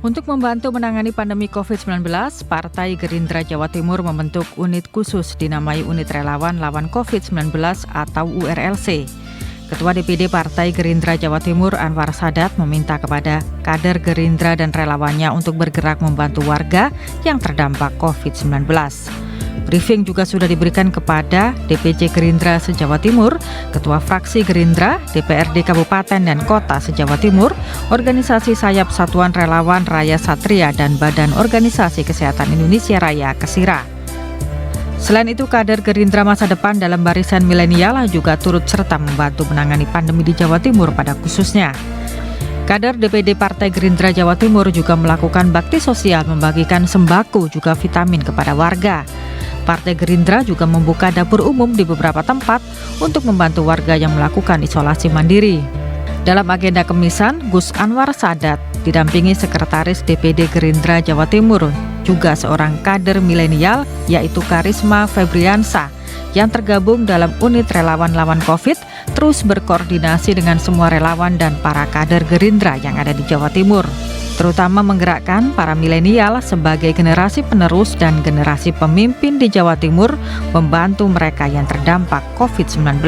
Untuk membantu menangani pandemi COVID-19, Partai Gerindra Jawa Timur membentuk unit khusus dinamai Unit Relawan Lawan COVID-19 atau URLC. Ketua DPD Partai Gerindra Jawa Timur Anwar Sadat meminta kepada kader Gerindra dan relawannya untuk bergerak membantu warga yang terdampak COVID-19. Briefing juga sudah diberikan kepada DPC Gerindra se-Jawa Timur, Ketua Fraksi Gerindra, DPRD Kabupaten dan Kota se-Jawa Timur, Organisasi Sayap Satuan Relawan Raya Satria dan Badan Organisasi Kesehatan Indonesia Raya Kesira. Selain itu, kader Gerindra masa depan dalam barisan milenial juga turut serta membantu menangani pandemi di Jawa Timur pada khususnya. Kader DPD Partai Gerindra Jawa Timur juga melakukan bakti sosial membagikan sembako juga vitamin kepada warga. Partai Gerindra juga membuka dapur umum di beberapa tempat untuk membantu warga yang melakukan isolasi mandiri. Dalam agenda kemisan, Gus Anwar Sadat didampingi Sekretaris DPD Gerindra Jawa Timur, juga seorang kader milenial yaitu Karisma Febriansa yang tergabung dalam unit relawan lawan COVID, terus berkoordinasi dengan semua relawan dan para kader Gerindra yang ada di Jawa Timur, terutama menggerakkan para milenial sebagai generasi penerus dan generasi pemimpin di Jawa Timur membantu mereka yang terdampak COVID-19.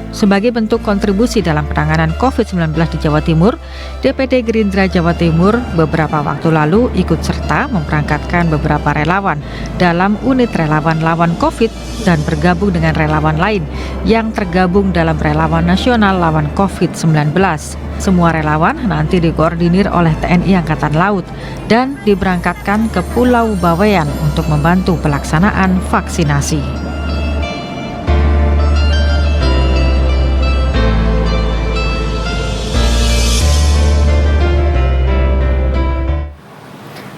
Sebagai bentuk kontribusi dalam penanganan COVID-19 di Jawa Timur, DPD Gerindra Jawa Timur beberapa waktu lalu ikut serta memberangkatkan beberapa relawan dalam unit relawan lawan COVID dan bergabung dengan relawan lain yang tergabung dalam relawan nasional lawan COVID-19. Semua relawan nanti dikoordinir oleh TNI Angkatan Laut dan diberangkatkan ke Pulau Bawean untuk membantu pelaksanaan vaksinasi.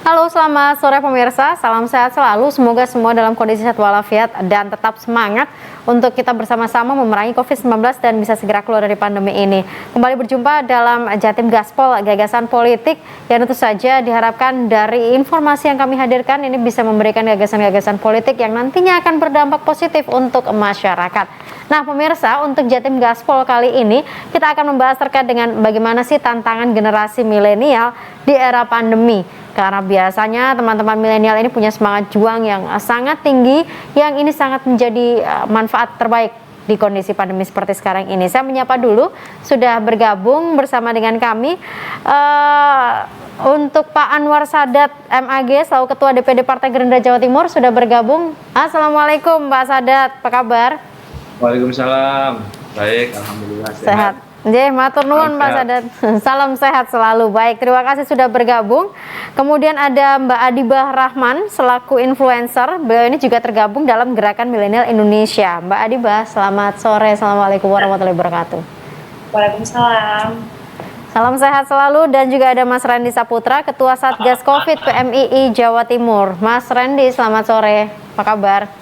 Halo, selamat sore pemirsa, salam sehat selalu, semoga semua dalam kondisi sehat walafiat dan tetap semangat untuk kita bersama-sama memerangi COVID-19 dan bisa segera keluar dari pandemi ini. Kembali berjumpa dalam Jatim Gaspol, gagasan politik yang tentu saja diharapkan dari informasi yang kami hadirkan ini bisa memberikan gagasan-gagasan politik yang nantinya akan berdampak positif untuk masyarakat. Nah pemirsa, untuk Jatim Gaspol kali ini kita akan membahas terkait dengan bagaimana sih tantangan generasi milenial di era pandemi. Karena biasanya teman-teman milenial ini punya semangat juang yang sangat tinggi, yang ini sangat menjadi manfaat terbaik di kondisi pandemi seperti sekarang ini. Saya menyapa dulu, sudah bergabung bersama dengan kami untuk Pak Anwar Sadat MAG, selaku Ketua DPD Partai Gerindra Jawa Timur, sudah bergabung. Assalamualaikum Pak Sadat, apa kabar? Waalaikumsalam, baik, alhamdulillah sehat. Matur nuwun Pak Sadat. Salam sehat selalu. Baik, terima kasih sudah bergabung. Kemudian ada Mbak Adibah Rahman selaku influencer. Beliau ini juga tergabung dalam Gerakan Milenial Indonesia. Mbak Adibah, selamat sore. Assalamualaikum warahmatullahi wabarakatuh. Waalaikumsalam. Salam sehat selalu. Dan juga ada Mas Randy Saputra, Ketua Satgas Covid PMII Jawa Timur. Mas Randy, selamat sore. Apa kabar?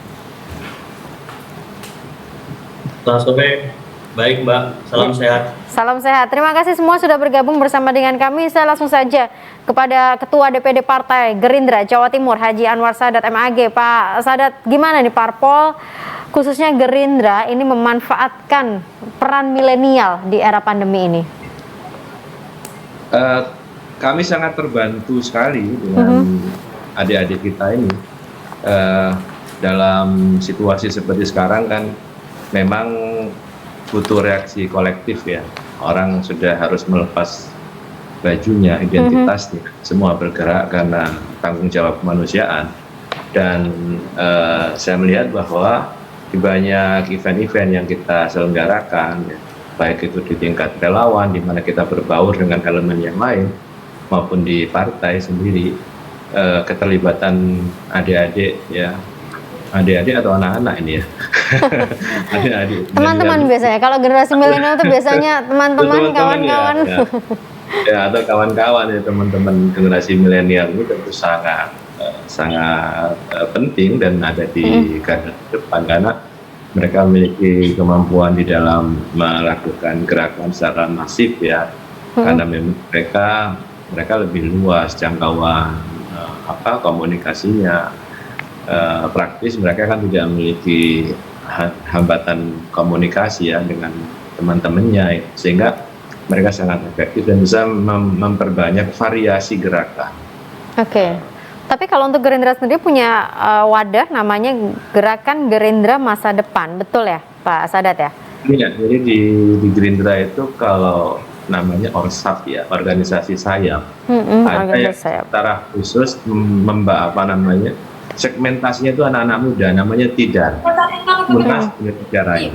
Selamat sore. Baik Mbak, salam sehat. Salam sehat. Terima kasih semua sudah bergabung bersama dengan kami. Saya langsung saja kepada Ketua DPD Partai Gerindra Jawa Timur Haji Anwar Sadat MAG. Pak Sadat, gimana nih Parpol khususnya Gerindra ini memanfaatkan peran milenial di era pandemi ini? Kami sangat terbantu sekali dengan adik-adik kita ini. Dalam situasi seperti sekarang kan memang butuh reaksi kolektif ya. Orang sudah harus melepas bajunya, identitasnya, semua bergerak karena tanggung jawab kemanusiaan. Dan saya melihat bahwa di banyak event-event yang kita selenggarakan, ya, baik itu di tingkat relawan, di mana kita berbaur dengan elemen yang lain, maupun di partai sendiri, keterlibatan adik-adik ya, adik-adik atau anak-anak ini ya. Adik-adik. Teman-teman biasanya, kalau generasi milenial itu biasanya teman-teman, kawan-kawan. Ya, atau kawan-kawan ya, teman-teman generasi milenial itu tentu sangat penting dan ada di garda depan karena mereka memiliki kemampuan di dalam melakukan gerakan secara masif ya. Karena memang mereka lebih luas jangkauan komunikasinya. Praktis mereka kan tidak memiliki hambatan komunikasi ya dengan teman-temannya, sehingga mereka sangat efektif dan bisa memperbanyak variasi gerakan. Oke. Tapi kalau untuk Gerindra sendiri punya wadah namanya Gerakan Gerindra Masa Depan, betul ya Pak Sadat ya? Iya, jadi di Gerindra itu kalau namanya ORSAP ya, organisasi sayap. Ada yang Organisasi sayap. secara khusus segmentasinya itu anak-anak muda, namanya TIDAR, Unas Indonesia Raya.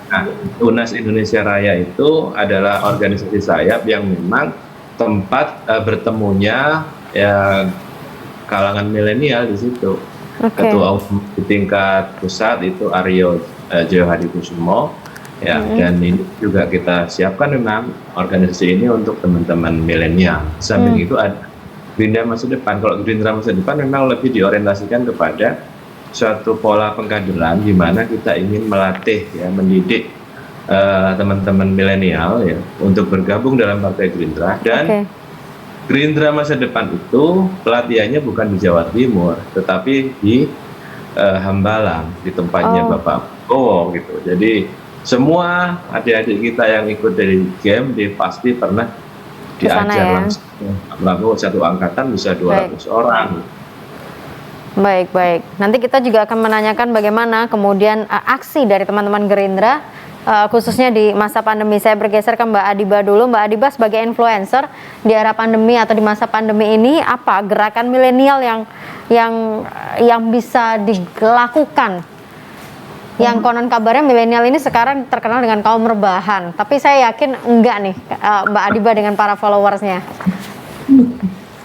Nah, Unas Indonesia Raya itu adalah organisasi sayap yang memang tempat bertemunya ya kalangan milenial di situ. Ketua umum di tingkat pusat itu Aryo Joyo Hadikusumo ya, dan ini juga kita siapkan memang organisasi ini untuk teman-teman milenial. Samping itu ada Gerindra Masa Depan. Kalau Gerindra Masa Depan memang lebih diorientasikan kepada suatu pola pengkaderan di mana kita ingin melatih ya, mendidik teman-teman milenial ya untuk bergabung dalam Partai Gerindra. Dan Gerindra Masa Depan itu pelatihannya bukan di Jawa Timur, tetapi di Hambalang, di tempatnya Bapak Prabowo gitu. Jadi semua adik-adik kita yang ikut dari game dia pasti pernah diajar langsung. Prabowo satu angkatan bisa 200 orang. Baik. Nanti kita juga akan menanyakan bagaimana kemudian aksi dari teman-teman Gerindra khususnya di masa pandemi. Saya bergeser ke Mbak Adiba dulu. Mbak Adiba sebagai influencer di era pandemi atau di masa pandemi ini, apa gerakan milenial yang bisa dilakukan? Yang konon kabarnya milenial ini sekarang terkenal dengan kaum rebahan, tapi saya yakin enggak nih Mbak Adiba dengan para followersnya.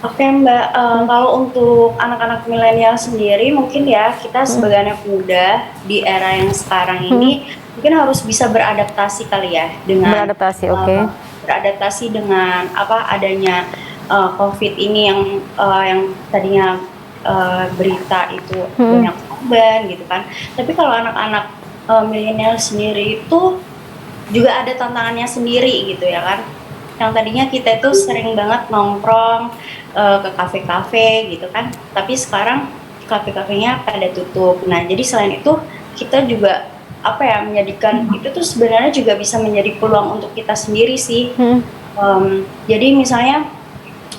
Oke Mbak, kalau untuk anak-anak milenial sendiri mungkin ya kita sebagai anak muda di era yang sekarang ini mungkin harus bisa beradaptasi kali ya dengan beradaptasi dengan adanya COVID ini yang tadinya berita itu banyak korban gitu kan. Tapi kalau anak-anak milenial sendiri itu juga ada tantangannya sendiri gitu ya kan. Yang tadinya kita itu sering banget nongkrong ke kafe-kafe gitu kan, tapi sekarang kafe-kafenya pada tutup. Nah jadi selain itu kita juga menjadikan itu tuh sebenarnya juga bisa menjadi peluang untuk kita sendiri sih. Jadi misalnya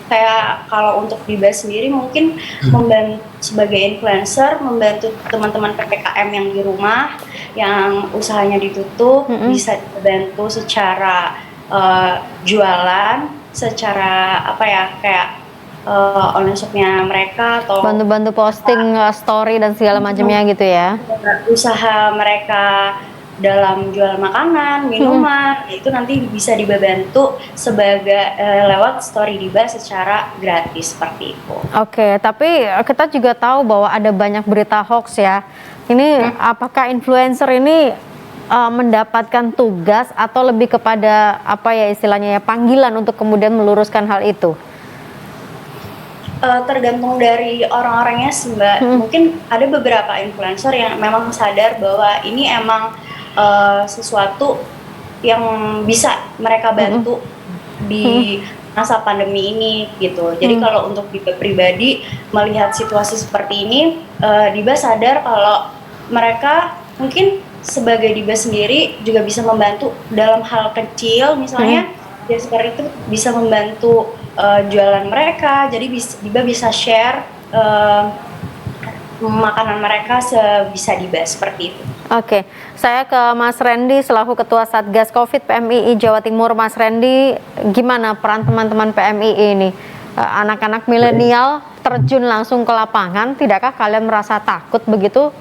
kayak kalau untuk Diba sendiri mungkin membantu sebagai influencer, membantu teman-teman PPKM yang di rumah yang usahanya ditutup, bisa dibantu secara jualan, secara kayak online shopnya mereka atau bantu-bantu posting story dan segala macamnya gitu ya. Usaha mereka dalam jual makanan, minuman, itu nanti bisa dibantu sebagai lewat story Diba secara gratis seperti itu. Oke, tapi kita juga tahu bahwa ada banyak berita hoax ya. Ini apakah influencer ini mendapatkan tugas atau lebih kepada istilahnya panggilan untuk kemudian meluruskan hal itu? Tergantung dari orang-orangnya sih Mbak. Mungkin ada beberapa influencer yang memang sadar bahwa ini emang sesuatu yang bisa mereka bantu di masa pandemi ini gitu. Jadi kalau untuk Diba pribadi melihat situasi seperti ini, Diba sadar kalau mereka mungkin sebagai Diba sendiri juga bisa membantu dalam hal kecil, misalnya ya seperti itu bisa membantu jualan mereka. Jadi Diba bisa share makanan mereka sebisa Diba seperti itu. Oke, saya ke Mas Randy selaku Ketua Satgas Covid PMII Jawa Timur. Mas Randy, gimana peran teman-teman PMII ini? Anak-anak milenial terjun langsung ke lapangan, tidakkah kalian merasa takut begitu?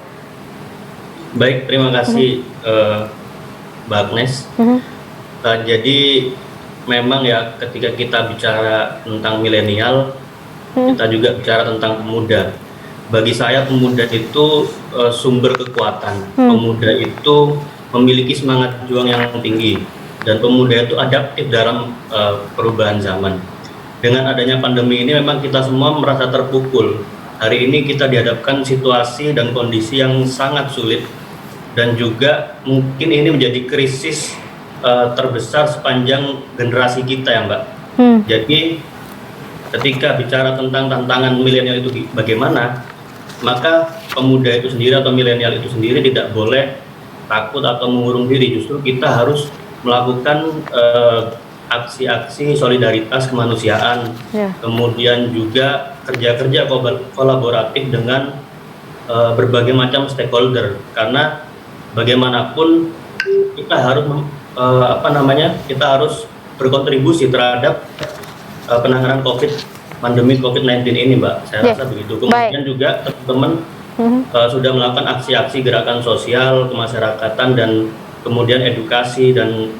Baik, terima kasih Mbak Agnes. Jadi memang ya ketika kita bicara tentang milenial, kita juga bicara tentang pemuda. Bagi saya pemuda itu sumber kekuatan. Pemuda itu memiliki semangat juang yang tinggi, dan pemuda itu adaptif dalam perubahan zaman. Dengan adanya pandemi ini memang kita semua merasa terpukul. Hari ini kita dihadapkan situasi dan kondisi yang sangat sulit, dan juga mungkin ini menjadi krisis terbesar sepanjang generasi kita ya Mbak. Jadi ketika bicara tentang tantangan milenial itu bagaimana, maka pemuda itu sendiri atau milenial itu sendiri tidak boleh takut atau mengurung diri. Justru kita harus melakukan aksi-aksi solidaritas kemanusiaan, Ya. kemudian juga kerja-kerja kolaboratif dengan berbagai macam stakeholder, karena bagaimanapun kita harus kita harus berkontribusi terhadap penanganan pandemi COVID-19 ini, Mbak. Saya rasa begitu. Kemudian juga teman-teman sudah melakukan aksi-aksi gerakan sosial kemasyarakatan dan kemudian edukasi dan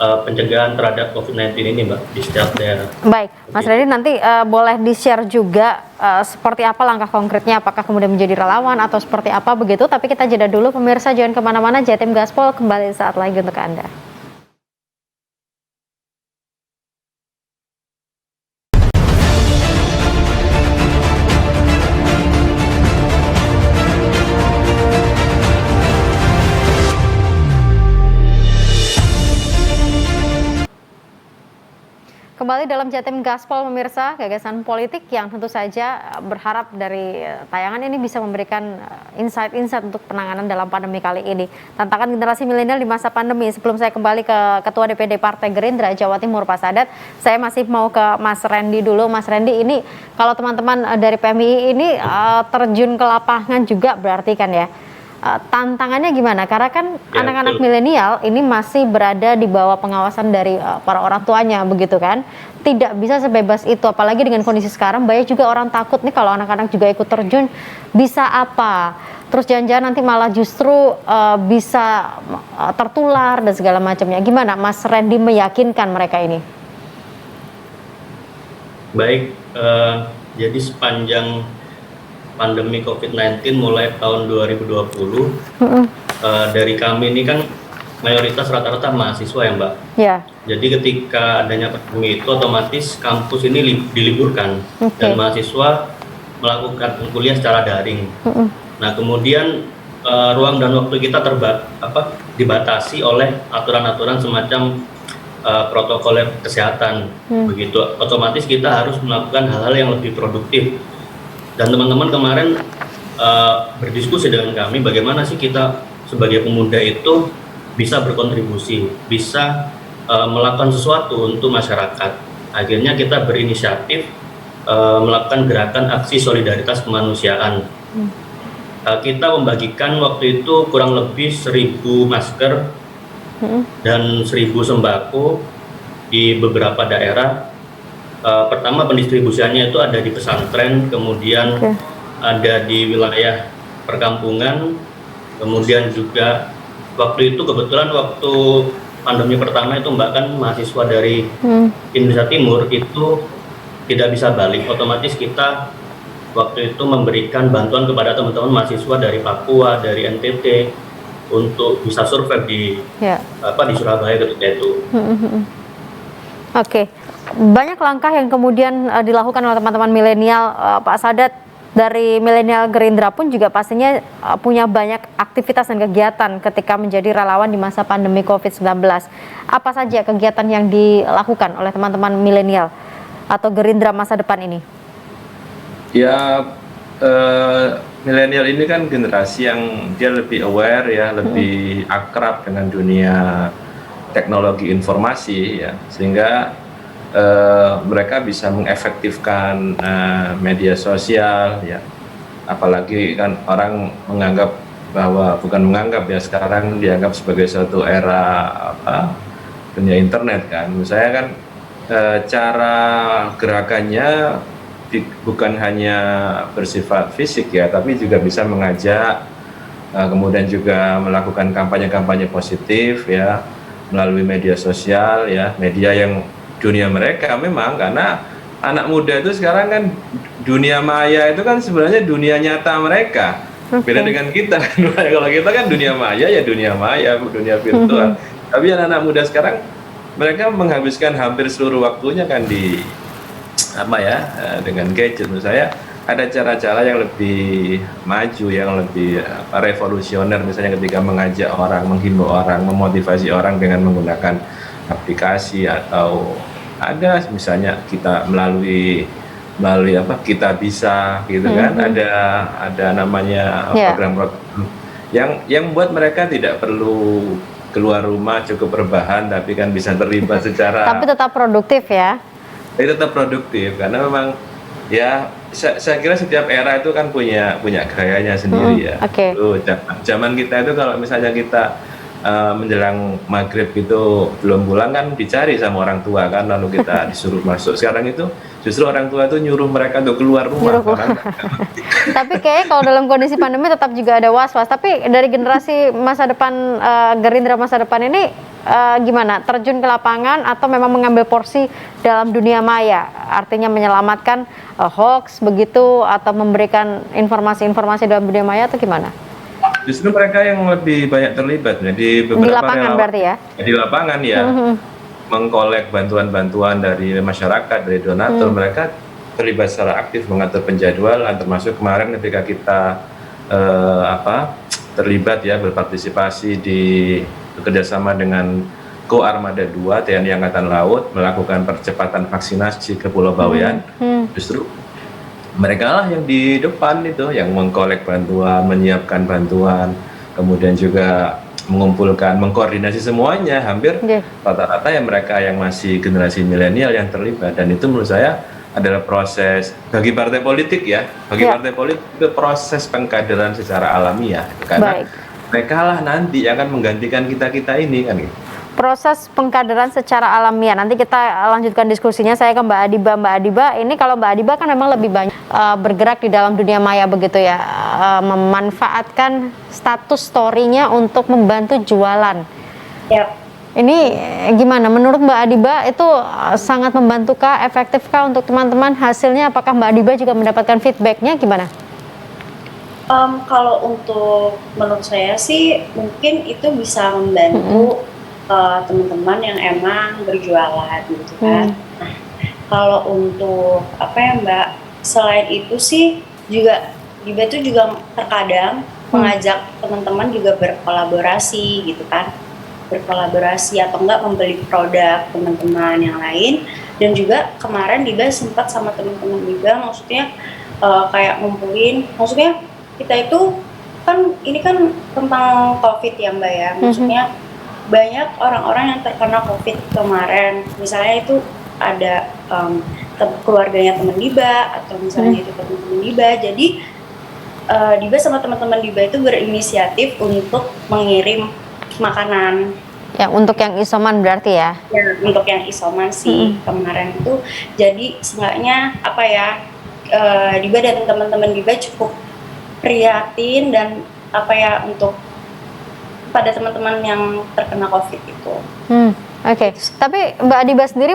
pencegahan terhadap COVID-19 ini, Mbak, di setiap daerah. Baik, Mas Randy, nanti boleh di-share juga seperti apa langkah konkretnya, apakah kemudian menjadi relawan atau seperti apa begitu, tapi kita jeda dulu, pemirsa jangan kemana-mana, Jatim Gaspol kembali saat lagi untuk Anda. Kembali dalam Jatim Gaspol, pemirsa, gagasan politik yang tentu saja berharap dari tayangan ini bisa memberikan insight-insight untuk penanganan dalam pandemi kali ini. Tantangan generasi milenial di masa pandemi. Sebelum saya kembali ke Ketua DPD Partai Gerindra Jawa Timur, Pak Sadat, saya masih mau ke Mas Randy dulu. Mas Randy, ini kalau teman-teman dari PMI ini terjun ke lapangan juga berarti kan ya, tantangannya gimana? Karena kan anak-anak milenial ini masih berada di bawah pengawasan dari para orang tuanya, begitu kan? Tidak bisa sebebas itu, apalagi dengan kondisi sekarang banyak juga orang takut nih kalau anak-anak juga ikut terjun bisa apa? Terus jangan-jangan nanti malah justru bisa tertular dan segala macamnya. Gimana Mas Randy meyakinkan mereka ini? Baik, jadi sepanjang pandemi COVID-19 mulai tahun 2020, dari kami ini kan mayoritas rata-rata mahasiswa ya, Mbak. Ya. Jadi ketika adanya pandemi itu otomatis kampus ini diliburkan dan mahasiswa melakukan kuliah secara daring. Nah kemudian ruang dan waktu kita dibatasi oleh aturan-aturan semacam protokol kesehatan. Begitu otomatis kita harus melakukan hal-hal yang lebih produktif. Dan teman-teman kemarin berdiskusi dengan kami bagaimana sih kita sebagai pemuda itu bisa berkontribusi, bisa melakukan sesuatu untuk masyarakat. Akhirnya kita berinisiatif melakukan gerakan aksi solidaritas kemanusiaan. Kita membagikan waktu itu kurang lebih 1.000 masker dan 1.000 sembako di beberapa daerah. Pertama pendistribusiannya itu ada di pesantren, kemudian ada di wilayah perkampungan, kemudian juga waktu itu kebetulan waktu pandemi pertama itu Mbak kan mahasiswa dari Indonesia Timur itu tidak bisa balik, otomatis kita waktu itu memberikan bantuan kepada teman-teman mahasiswa dari Papua, dari NTT untuk bisa survive di Surabaya ketika itu. Oke. Banyak langkah yang kemudian dilakukan oleh teman-teman milenial, Pak Sadat, dari milenial Gerindra pun juga pastinya punya banyak aktivitas dan kegiatan ketika menjadi relawan di masa pandemi COVID-19. Apa saja kegiatan yang dilakukan oleh teman-teman milenial atau Gerindra masa depan ini? Ya, milenial ini kan generasi yang dia lebih aware ya, lebih akrab dengan dunia teknologi informasi ya, sehingga mereka bisa mengefektifkan media sosial ya, apalagi kan orang menganggap bahwa sekarang dianggap sebagai suatu era dunia internet kan. Misalnya kan cara gerakannya bukan hanya bersifat fisik ya, tapi juga bisa mengajak, kemudian juga melakukan kampanye-kampanye positif ya melalui media sosial ya, media yang dunia mereka memang, karena anak muda itu sekarang kan dunia maya itu kan sebenarnya dunia nyata mereka. Beda dengan kita. Kalau kita kan dunia maya ya dunia virtual. Tapi anak-anak muda sekarang mereka menghabiskan hampir seluruh waktunya kan di dengan gadget. Menurut saya ada cara-cara yang lebih maju, yang lebih revolusioner, misalnya ketika mengajak orang, menghimbau orang, memotivasi orang dengan menggunakan aplikasi, atau ada misalnya kita melalui kita bisa gitu kan, ada namanya program-program yang buat mereka tidak perlu keluar rumah cukup rebahan tapi kan bisa terlibat secara Tapi tetap produktif ya. tetap produktif karena memang ya saya kira setiap era itu kan punya gayanya sendiri ya. Oke. Zaman kita itu kalau misalnya kita menjelang maghrib itu belum pulang kan dicari sama orang tua kan, lalu kita disuruh masuk. Sekarang itu justru orang tua itu nyuruh mereka untuk keluar rumah. Tapi kayaknya kalau dalam kondisi pandemi tetap juga ada was-was. Tapi dari generasi masa depan, Gerindra masa depan ini gimana? Terjun ke lapangan atau memang mengambil porsi dalam dunia maya? Artinya menyelamatkan hoax begitu atau memberikan informasi-informasi dalam dunia maya atau gimana? Justru mereka yang lebih banyak terlibat ya, di beberapa di lapangan berarti ya? Di lapangan ya, mengkolek bantuan-bantuan dari masyarakat, dari donatur. Mereka terlibat secara aktif mengatur penjadwalan, termasuk kemarin ketika kita terlibat ya, berpartisipasi di bekerjasama dengan Armada 2 TNI Angkatan Laut melakukan percepatan vaksinasi ke Pulau Bawean. Justru mereka lah yang di depan itu, yang mengkolek bantuan, menyiapkan bantuan, kemudian juga mengumpulkan, mengkoordinasi semuanya. Hampir rata-rata ya mereka yang masih generasi milenial yang terlibat. Dan itu menurut saya adalah proses bagi partai politik ya, bagi partai politik itu proses pengkaderan secara alamiah. Karena mereka lah nanti yang akan menggantikan kita-kita ini kan gitu. Proses pengkaderan secara alamiah. Nanti kita lanjutkan diskusinya. Saya ke Mbak Adiba. Mbak Adiba, ini kalau Mbak Adiba kan memang lebih banyak bergerak di dalam dunia maya begitu ya, memanfaatkan status story-nya untuk membantu jualan. Yap. Ini gimana? Menurut Mbak Adiba itu sangat membantukah, efektifkah untuk teman-teman? Hasilnya apakah Mbak Adiba juga mendapatkan feedback-nya gimana? Kalau untuk menurut saya sih mungkin itu bisa membantu teman-teman yang emang berjualan gitu kan. Nah, kalau untuk apa ya Mbak, selain itu sih juga Diba itu juga terkadang mengajak teman-teman juga berkolaborasi gitu kan, berkolaborasi atau enggak membeli produk teman-teman yang lain. Dan juga kemarin Diba sempat sama teman-teman juga, maksudnya kayak ngumpulin, maksudnya kita itu kan ini kan tentang COVID ya Mbak ya, maksudnya banyak orang-orang yang terkena COVID kemarin, misalnya itu ada keluarganya teman Diba atau misalnya itu teman-teman Diba. Jadi Diba sama teman-teman Diba itu berinisiatif untuk mengirim makanan. Ya, untuk yang isoman berarti ya? Ya, untuk yang isoman sih kemarin itu. Jadi seenggaknya apa ya, Diba dan teman-teman Diba cukup prihatin dan apa ya untuk pada teman-teman yang terkena COVID itu. Oke. Tapi Mbak Adiba sendiri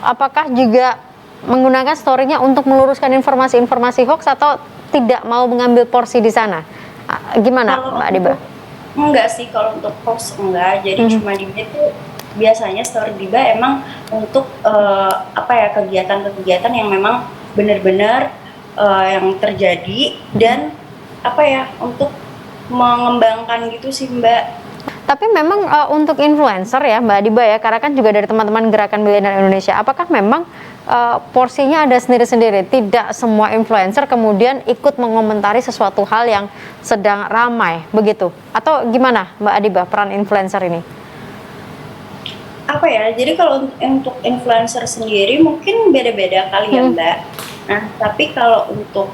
apakah juga menggunakan story-nya untuk meluruskan informasi-informasi hoax atau tidak mau mengambil porsi di sana? Gimana Kalau Mbak Adiba? Enggak sih, kalau untuk hoax enggak. Jadi cuma Diba itu biasanya story Diba emang untuk apa ya, kegiatan-kegiatan yang memang benar-benar yang terjadi dan apa ya, untuk mengembangkan gitu sih Mbak. Tapi memang untuk influencer ya Mbak Adiba ya, karena kan juga dari teman-teman Gerakan Milenial Indonesia, apakah memang porsinya ada sendiri-sendiri? Tidak semua influencer kemudian ikut mengomentari sesuatu hal yang sedang ramai begitu? Atau gimana Mbak Adiba peran influencer ini? Apa ya, jadi kalau untuk influencer sendiri mungkin beda-beda kali ya Mbak. Nah, tapi kalau untuk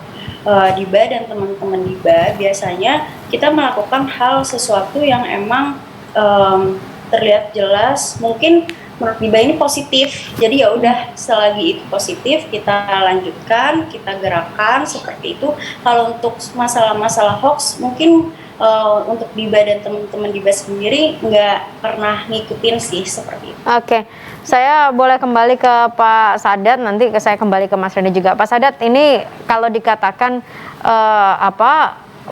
Diba dan teman-teman Diba biasanya kita melakukan hal sesuatu yang emang terlihat jelas mungkin menurut Diba ini positif, jadi ya udah selagi itu positif kita lanjutkan, kita gerakan seperti itu. Kalau untuk masalah-masalah hoax mungkin untuk Diba dan teman-teman Diba sendiri nggak pernah ngikutin sih seperti itu. Oke, saya boleh kembali ke Pak Sadat, nanti saya kembali ke Mas Reni juga. Pak Sadat, ini kalau dikatakan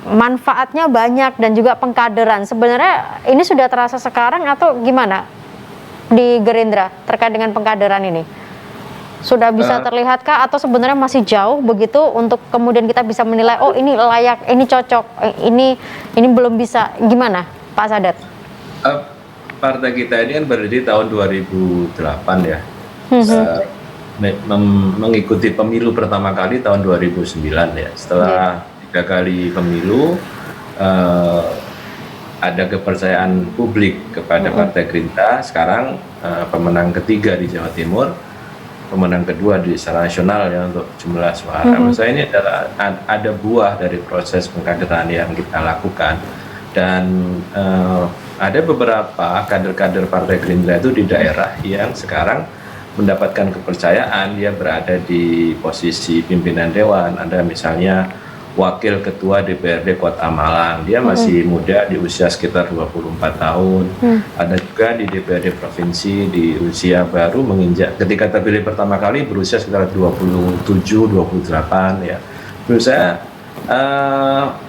manfaatnya banyak dan juga pengkaderan, sebenarnya ini sudah terasa sekarang atau gimana di Gerindra terkait dengan pengkaderan ini? Sudah bisa terlihatkah atau sebenarnya masih jauh begitu untuk kemudian kita bisa menilai, oh ini layak, ini cocok, ini belum bisa, gimana Pak Sadat? Partai kita ini kan berdiri tahun 2008 ya, mengikuti pemilu pertama kali tahun 2009 ya. Setelah 3 kali pemilu, ada kepercayaan publik kepada Partai Gerindra. Sekarang pemenang ketiga di Jawa Timur, pemenang kedua di secara nasional ya untuk jumlah suara. Menurut saya ini adalah ada buah dari proses pengkaderan yang kita lakukan, dan ada beberapa kader-kader Partai Gerindra itu di daerah yang sekarang mendapatkan kepercayaan, dia berada di posisi pimpinan dewan. Ada misalnya Wakil Ketua DPRD Kota Malang, dia masih muda di usia sekitar 24 tahun. Ada juga di DPRD Provinsi di usia baru menginjak, ketika terpilih pertama kali berusia sekitar 27-28 ya. Menurut saya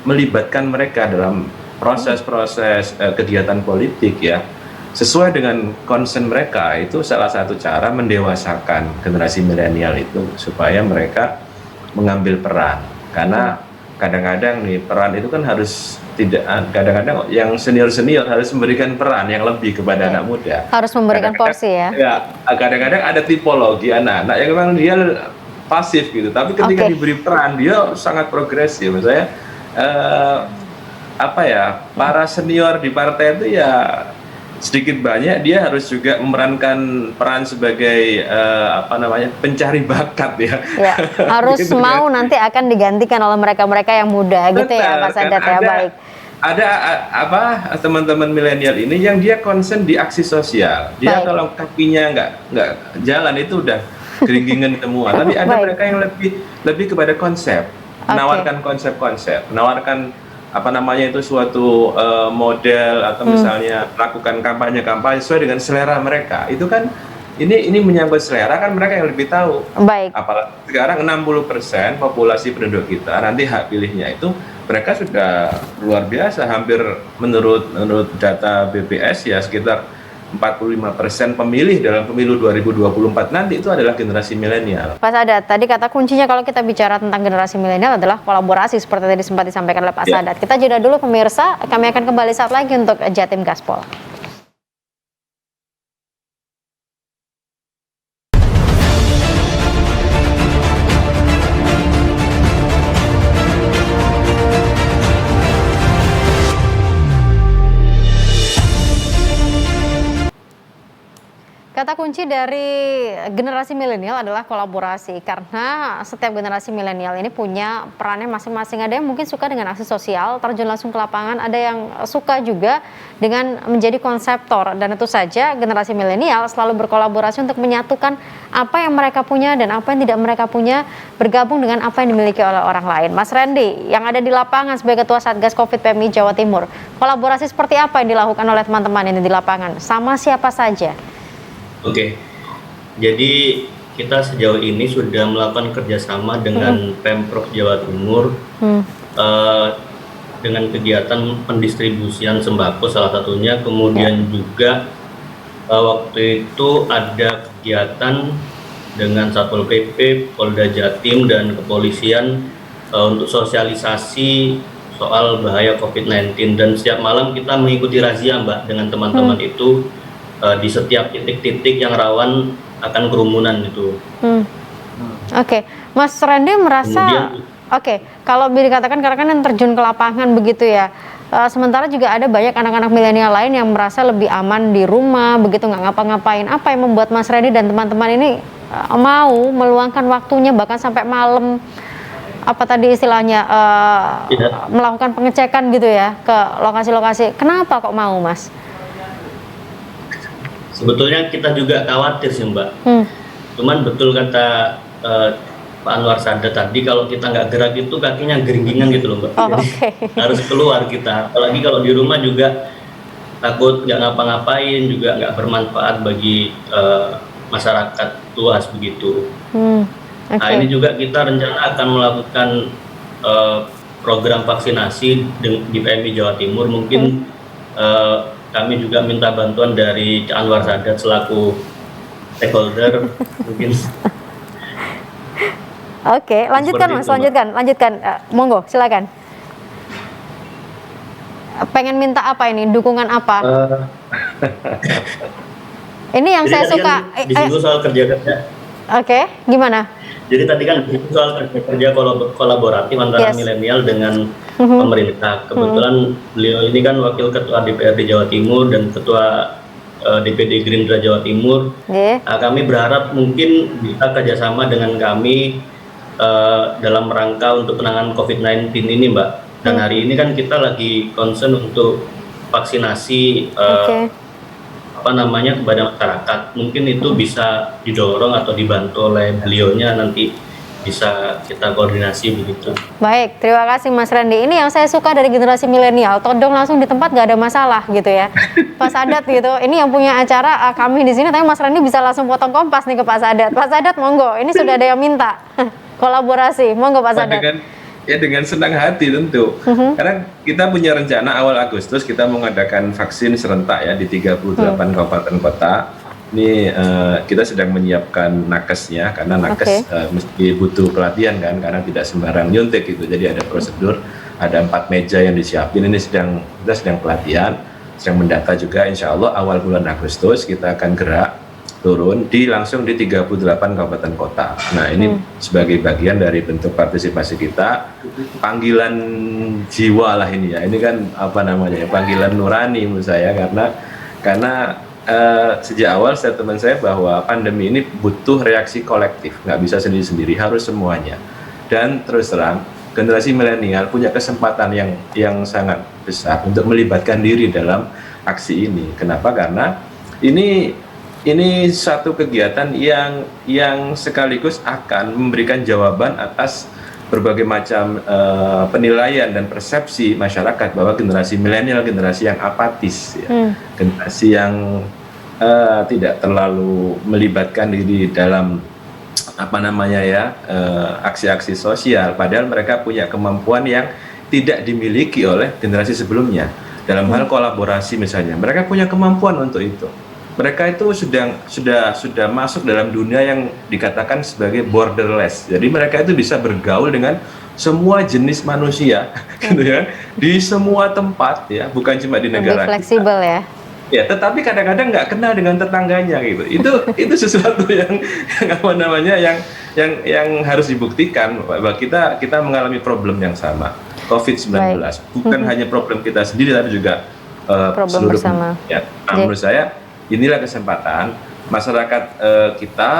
melibatkan mereka dalam proses-proses kegiatan politik ya, sesuai dengan concern mereka, itu salah satu cara mendewasakan generasi milenial itu supaya mereka mengambil peran. Karena kadang-kadang nih peran itu kan harus tidak, kadang-kadang yang senior-senior harus memberikan peran yang lebih kepada anak muda. Harus memberikan porsi ya. Ya, kadang-kadang ada tipologi anak-anak yang memang dia pasif gitu, tapi ketika diberi peran dia sangat progresif. Saya para senior di partai itu ya sedikit banyak dia harus juga memerankan peran sebagai pencari bakat ya. Ya, harus gitu, mau kan? Nanti akan digantikan oleh mereka-mereka yang muda. Betul, gitu ya Pak Sadat ya. Baik. Ada teman-teman milenial ini yang dia concern di aksi sosial. Dia kalau kakinya nggak jalan itu udah geringgingan semua. Tapi ada mereka yang lebih kepada konsep, menawarkan konsep-konsep, menawarkan suatu model atau misalnya melakukan kampanye sesuai dengan selera mereka. Itu kan ini menyangkut selera, kan mereka yang lebih tahu. Baik. Apalagi sekarang 60% populasi penduduk kita nanti hak pilihnya itu mereka sudah luar biasa, hampir menurut data BPS ya sekitar 45% pemilih dalam pemilu 2024 nanti itu adalah generasi milenial. Pak Sadat, tadi kata kuncinya kalau kita bicara tentang generasi milenial adalah kolaborasi seperti tadi sempat disampaikan oleh Pak Sadat. Kita jeda dulu pemirsa, kami akan kembali saat lagi untuk Jatim Gaspol. Kata kunci dari generasi milenial adalah kolaborasi, karena setiap generasi milenial ini punya perannya masing-masing. Ada yang mungkin suka dengan aksi sosial, terjun langsung ke lapangan, ada yang suka juga dengan menjadi konseptor, dan itu saja generasi milenial selalu berkolaborasi untuk menyatukan apa yang mereka punya dan apa yang tidak mereka punya, bergabung dengan apa yang dimiliki oleh orang lain. Mas Randy yang ada di lapangan sebagai Ketua Satgas Covid PMI Jawa Timur, kolaborasi seperti apa yang dilakukan oleh teman-teman ini di lapangan? Sama siapa saja? Oke, jadi kita sejauh ini sudah melakukan kerjasama dengan Pemprov Jawa Timur dengan kegiatan pendistribusian sembako salah satunya, kemudian juga waktu itu ada kegiatan dengan Satpol PP, Polda Jatim, dan kepolisian untuk sosialisasi soal bahaya COVID-19, dan setiap malam kita mengikuti razia Mbak dengan teman-teman itu di setiap titik-titik yang rawan akan kerumunan itu. Oke. Mas Randy merasa kalau dikatakan karena kan yang terjun ke lapangan begitu ya, sementara juga ada banyak anak-anak milenial lain yang merasa lebih aman di rumah begitu, nggak ngapa-ngapain. Apa yang membuat Mas Randy dan teman-teman ini mau meluangkan waktunya bahkan sampai malam, apa tadi istilahnya melakukan pengecekan gitu ya ke lokasi-lokasi? Kenapa kok mau, Mas? Sebetulnya kita juga khawatir sih Mbak, cuman betul kata Pak Anwar Sadat tadi, kalau kita nggak gerak itu kakinya geringgingan gitu loh Mbak. Jadi harus keluar kita, apalagi kalau di rumah juga takut nggak ngapa-ngapain, juga nggak bermanfaat bagi masyarakat luas begitu. Nah ini juga kita rencana akan melakukan program vaksinasi di PMI Jawa Timur. Mungkin kami juga minta bantuan dari Cak Anwar Sadat selaku stakeholder mungkin. Oke, lanjutkan Mas, lanjutkan. Monggo, silakan. Pengen minta apa ini? Dukungan apa? Ini yang saya suka. Disinggung soal kerja-kerja. Oke, gimana? Jadi tadi kan itu soal kerja kolaboratif antara Yes. milenial dengan pemerintah. Kebetulan beliau ini kan wakil ketua DPRD Jawa Timur dan ketua DPD Gerindra Jawa Timur. Nggih. Kami berharap mungkin bisa kerjasama dengan kami dalam rangka untuk penanganan COVID-19 ini, Mbak. Dan hari ini kan kita lagi concern untuk vaksinasi Oke. kepada masyarakat. Mungkin itu bisa didorong atau dibantu oleh beliaunya, nanti bisa kita koordinasi begitu. Baik, terima kasih Mas Randy. Ini yang saya suka dari generasi milenial, todong langsung di tempat nggak ada masalah gitu ya. Pak Sadat gitu, ini yang punya acara kami di sini, tapi Mas Randy bisa langsung potong kompas nih ke Pak Sadat. Pak Sadat monggo, ini sudah ada yang minta kolaborasi, monggo Pak Sadat. Dengan senang hati tentu. Karena kita punya rencana awal Agustus kita mengadakan vaksin serentak ya di 38 kabupaten kota. Ini kita sedang menyiapkan nakesnya karena nakes mesti butuh pelatihan kan, karena tidak sembarang nyuntik gitu. Jadi ada prosedur, ada 4 meja yang disiapin. Ini kita sedang pelatihan, sedang mendata juga. Insya Allah awal bulan Agustus kita akan gerak turun langsung di 38 kabupaten kota. Nah ini sebagai bagian dari bentuk partisipasi kita, panggilan jiwa lah ini ya. Ini kan apa namanya, panggilan nurani menurut saya, karena sejak awal statement saya bahwa pandemi ini butuh reaksi kolektif, nggak bisa sendiri-sendiri, harus semuanya. Dan terus terang generasi milenial punya kesempatan yang sangat besar untuk melibatkan diri dalam aksi ini. Kenapa? Karena ini satu kegiatan yang sekaligus akan memberikan jawaban atas berbagai macam penilaian dan persepsi masyarakat bahwa generasi milenial generasi yang apatis, ya. Generasi yang tidak terlalu melibatkan diri dalam aksi-aksi sosial, padahal mereka punya kemampuan yang tidak dimiliki oleh generasi sebelumnya. Dalam hal kolaborasi misalnya, mereka punya kemampuan untuk itu. Mereka itu sudah masuk dalam dunia yang dikatakan sebagai borderless. Jadi mereka itu bisa bergaul dengan semua jenis manusia, gitu ya, di semua tempat ya, bukan cuma di negara. Lebih fleksibel ya. Ya, tetapi kadang-kadang nggak kenal dengan tetangganya gitu. Itu sesuatu yang harus dibuktikan bahwa kita mengalami problem yang sama. COVID-19 bukan hanya problem kita sendiri, tapi juga problem seluruh bersama. dunia. Nah, menurut saya inilah kesempatan masyarakat kita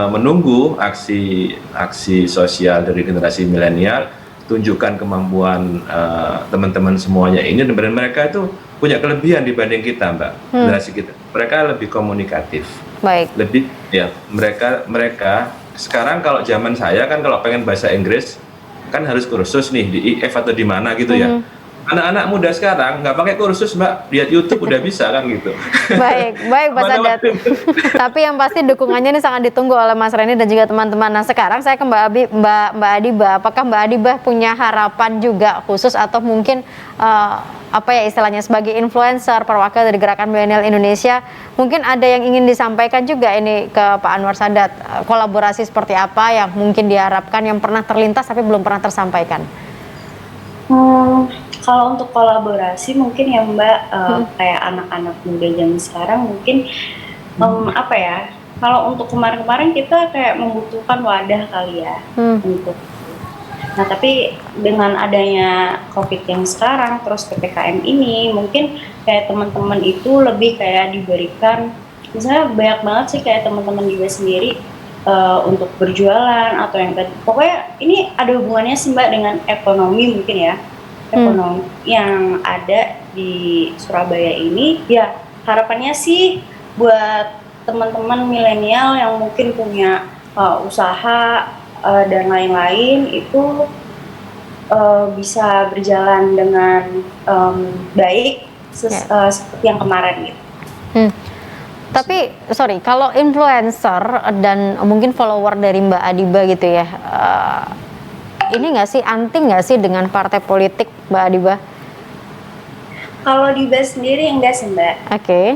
menunggu aksi sosial dari generasi milenial, tunjukkan kemampuan teman-teman semuanya ini, dan mereka itu punya kelebihan dibanding kita, Mbak. Generasi kita, mereka lebih komunikatif. Baik. Lebih ya, mereka sekarang, kalau zaman saya kan kalau pengen bahasa Inggris kan harus kursus nih di IF atau di mana gitu ya. Anak-anak muda sekarang nggak pakai kursus, Mbak, lihat YouTube udah bisa kan gitu. Baik Pak Sadat. Tapi yang pasti dukungannya ini sangat ditunggu oleh Mas Randy dan juga teman-teman. Nah sekarang saya ke Mbak Adibah. Apakah Mbak Adibah punya harapan juga khusus atau mungkin istilahnya sebagai influencer perwakilan dari Gerakan Milenial Indonesia, mungkin ada yang ingin disampaikan juga ini ke Pak Anwar Sadat, kolaborasi seperti apa yang mungkin diharapkan yang pernah terlintas tapi belum pernah tersampaikan? Kalau untuk kolaborasi mungkin ya Mbak, kayak anak-anak muda zaman sekarang mungkin kalau untuk kemarin-kemarin kita kayak membutuhkan wadah kali ya untuk. Nah tapi dengan adanya COVID yang sekarang terus PPKM ini, mungkin kayak teman-teman itu lebih kayak diberikan, misalnya banyak banget sih kayak teman-teman juga sendiri untuk berjualan atau yang pokoknya ini ada hubungannya sih Mbak dengan ekonomi mungkin ya. Ekonomi yang ada di Surabaya ini, ya harapannya sih buat teman-teman milenial yang mungkin punya usaha dan lain-lain itu bisa berjalan dengan baik seperti yang kemarin gitu. Tapi kalau influencer dan mungkin follower dari Mbak Adibah gitu ya, ini nggak sih, anti nggak sih dengan partai politik, Mbak Adibah? Kalau dibahas sendiri enggak sih Mbak. Oke.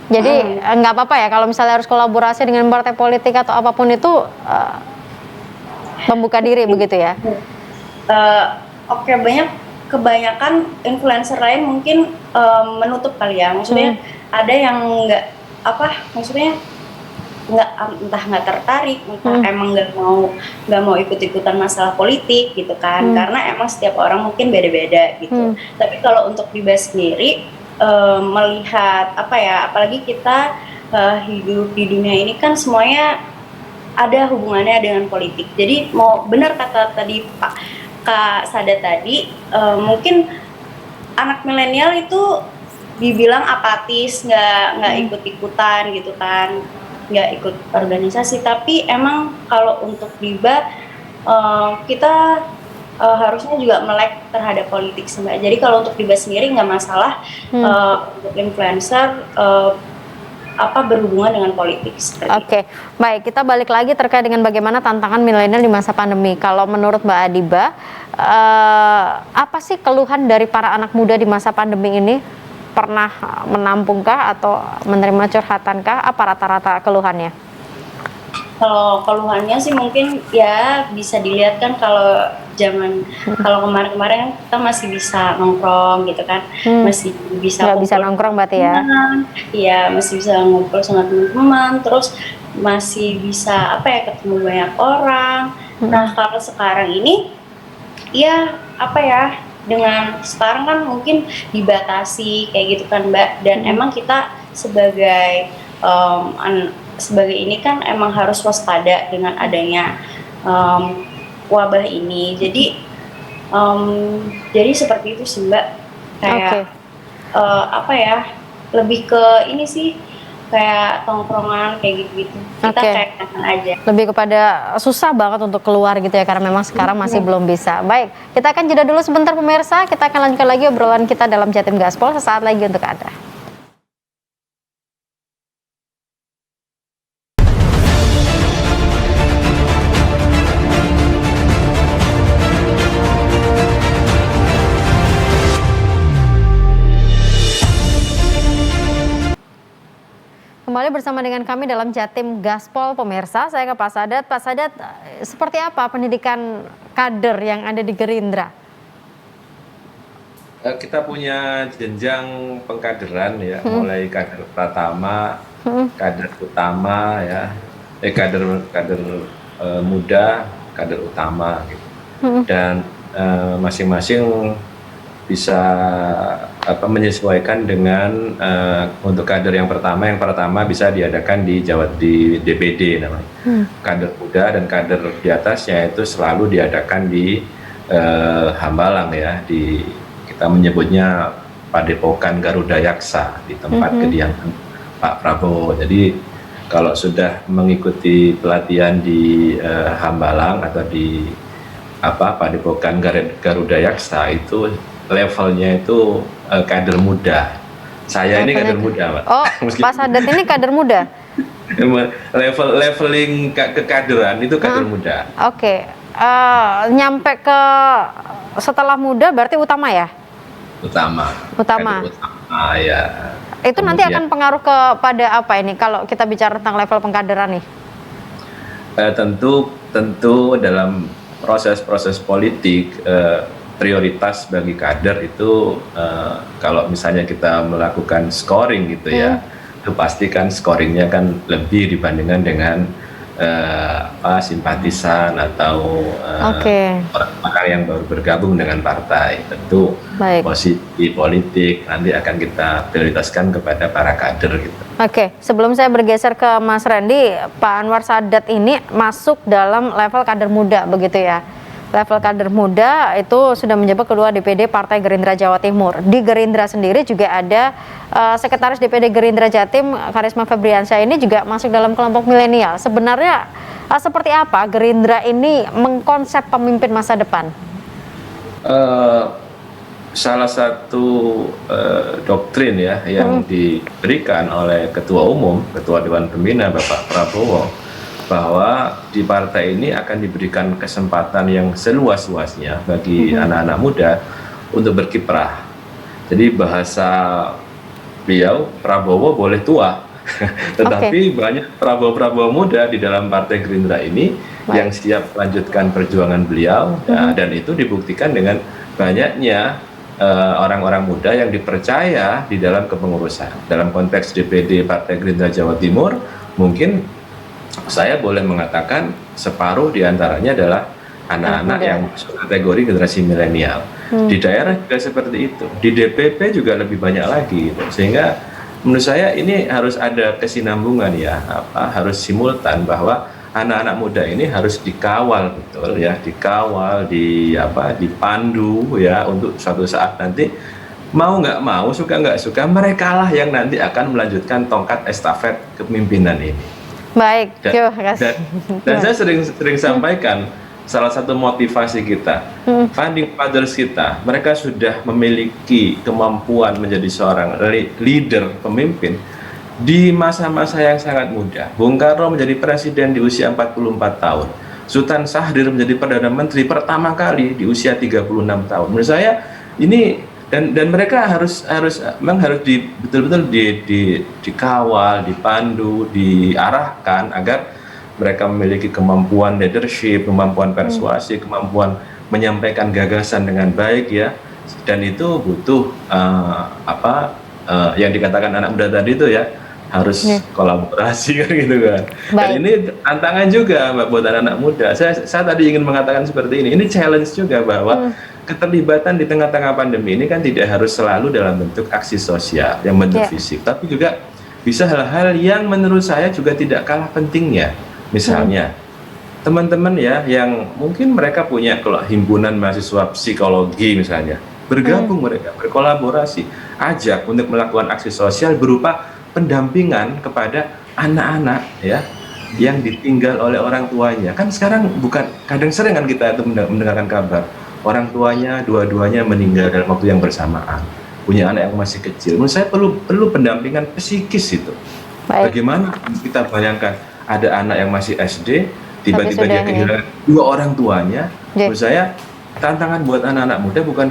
Jadi nggak apa-apa ya kalau misalnya harus kolaborasi dengan partai politik atau apapun itu, membuka diri begitu ya? Oke, kebanyakan influencer lain mungkin menutup kali ya. Maksudnya ada yang nggak maksudnya entah nggak tertarik, entah emang nggak mau ikut-ikutan masalah politik gitu kan, karena emang setiap orang mungkin beda-beda gitu. Tapi kalau untuk Diba sendiri melihat apa ya, apalagi kita hidup di dunia ini kan semuanya ada hubungannya dengan politik. Jadi mau benar kata tadi Kak Sada tadi, mungkin anak milenial itu dibilang apatis, nggak ikut-ikutan gitu kan, nggak ikut organisasi. Tapi emang kalau untuk Diba kita harusnya juga melek terhadap politik sih Mbak. Jadi kalau untuk Diba sendiri nggak masalah untuk influencer berhubungan dengan politik. Oke, baik, kita balik lagi terkait dengan bagaimana tantangan milenial di masa pandemi. Kalau menurut Mbak Adiba, apa sih keluhan dari para anak muda di masa pandemi ini? Pernah menampungkah atau menerima curhatankah? Apa rata-rata keluhannya? Kalau keluhannya sih mungkin ya bisa dilihat kan kalau kemarin-kemarin kita masih bisa nongkrong gitu kan, masih bisa nggak bisa nongkrong berarti ya? Iya, masih bisa ngumpul sama teman-teman, terus masih bisa ketemu banyak orang. Nah kalau sekarang ini ya dengan sekarang kan mungkin dibatasi kayak gitu kan Mbak, dan emang kita sebagai ini kan emang harus waspada dengan adanya wabah ini. Jadi seperti itu sih Mbak, kayak lebih ke ini sih, kayak tongkrongan kayak gitu-gitu. Kita kayak kangen aja. Lebih kepada susah banget untuk keluar gitu ya, karena memang sekarang masih belum bisa. Baik, kita akan jeda dulu sebentar pemirsa. Kita akan lanjutkan lagi obrolan kita dalam Jatim Gaspol sesaat lagi untuk Anda. Kembali bersama dengan kami dalam Jatim Gaspol pemirsa. Saya ke Pak Sadat. Pak Sadat, seperti apa pendidikan kader yang ada di Gerindra? Kita punya jenjang pengkaderan ya, mulai kader pratama, kader utama ya, kader muda, kader utama gitu. Dan masing-masing bisa menyesuaikan dengan untuk kader yang pertama bisa diadakan di DPD namanya. Kader muda dan kader di atasnya itu selalu diadakan di Hambalang ya, kita menyebutnya Padepokan Garuda Yaksa di tempat kediaman Pak Prabowo. Jadi kalau sudah mengikuti pelatihan di Hambalang atau di Padepokan Garuda Yaksa itu levelnya itu kader muda. Saya ini kader muda, Pak. Oh, Pak Sadat ini kader muda. Leveling kekaderan itu kader muda. Oke. Nyampe ke setelah muda berarti utama ya? Utama. Kader utama ya. Itu kemudian, nanti akan pengaruh kepada apa ini kalau kita bicara tentang level pengkaderan nih? Tentu dalam proses politik prioritas bagi kader itu kalau misalnya kita melakukan scoring gitu ya, itu pasti kan scoringnya kan lebih dibandingkan dengan simpatisan atau orang-orang yang baru bergabung dengan partai. Tentu posisi politik nanti akan kita prioritaskan kepada para kader gitu. Oke, sebelum saya bergeser ke Mas Randy, Pak Anwar Sadat ini masuk dalam level kader muda begitu ya? Level kader muda itu sudah menjabat Ketua DPD Partai Gerindra Jawa Timur. Di Gerindra sendiri juga ada Sekretaris DPD Gerindra Jatim Karisma Febriansyah ini juga masuk dalam kelompok milenial. Sebenarnya seperti apa Gerindra ini mengkonsep pemimpin masa depan? Salah satu doktrin ya yang diberikan oleh Ketua Umum, Ketua Dewan Pembina Bapak Prabowo, bahwa di partai ini akan diberikan kesempatan yang seluas-luasnya bagi anak-anak muda untuk berkiprah. Jadi bahasa beliau, Prabowo boleh tua, tetapi banyak Prabowo muda di dalam partai Gerindra ini yang siap melanjutkan perjuangan beliau, dan itu dibuktikan dengan banyaknya orang-orang muda yang dipercaya di dalam kepengurusan. Dalam konteks DPD Partai Gerindra Jawa Timur, mungkin saya boleh mengatakan separuh diantaranya adalah anak-anak yang masuk kategori generasi milenial. Di daerah juga seperti itu, di DPP juga lebih banyak lagi, gitu. Sehingga menurut saya ini harus ada kesinambungan ya, harus simultan bahwa anak-anak muda ini harus dikawal betul ya, dikawal, dipandu ya untuk suatu saat nanti mau nggak mau, suka nggak suka, mereka lah yang nanti akan melanjutkan tongkat estafet kepemimpinan ini. Baik, Dan saya sering sampaikan salah satu motivasi kita, founding fathers kita, mereka sudah memiliki kemampuan menjadi seorang leader, pemimpin di masa-masa yang sangat muda. Bung Karno menjadi presiden di usia 44 tahun. Sultan Syahrir menjadi Perdana Menteri pertama kali di usia 36 tahun. Menurut saya ini dan mereka harus betul-betul dikawal, dipandu, diarahkan agar mereka memiliki kemampuan leadership, kemampuan persuasi, kemampuan menyampaikan gagasan dengan baik ya. Dan itu butuh yang dikatakan anak muda tadi itu ya, harus kolaborasi kan gitu kan. Dan ini tantangan juga buat anak-anak muda. Saya tadi ingin mengatakan seperti ini. Ini challenge juga bahwa keterlibatan di tengah-tengah pandemi ini kan tidak harus selalu dalam bentuk aksi sosial yang bentuk fisik, tapi juga bisa hal-hal yang menurut saya juga tidak kalah pentingnya. Misalnya teman-teman ya yang mungkin mereka punya kalau himpunan mahasiswa psikologi misalnya, bergabung mereka, berkolaborasi, ajak untuk melakukan aksi sosial berupa pendampingan kepada anak-anak ya yang ditinggal oleh orang tuanya. Kan sekarang kadang sering kan kita itu mendengarkan kabar orang tuanya dua-duanya meninggal dalam waktu yang bersamaan, punya anak yang masih kecil. Menurut saya perlu pendampingan psikis itu. Bagaimana kita bayangkan ada anak yang masih SD tiba-tiba dia kehilangan dua orang tuanya. Menurut saya tantangan buat anak-anak muda bukan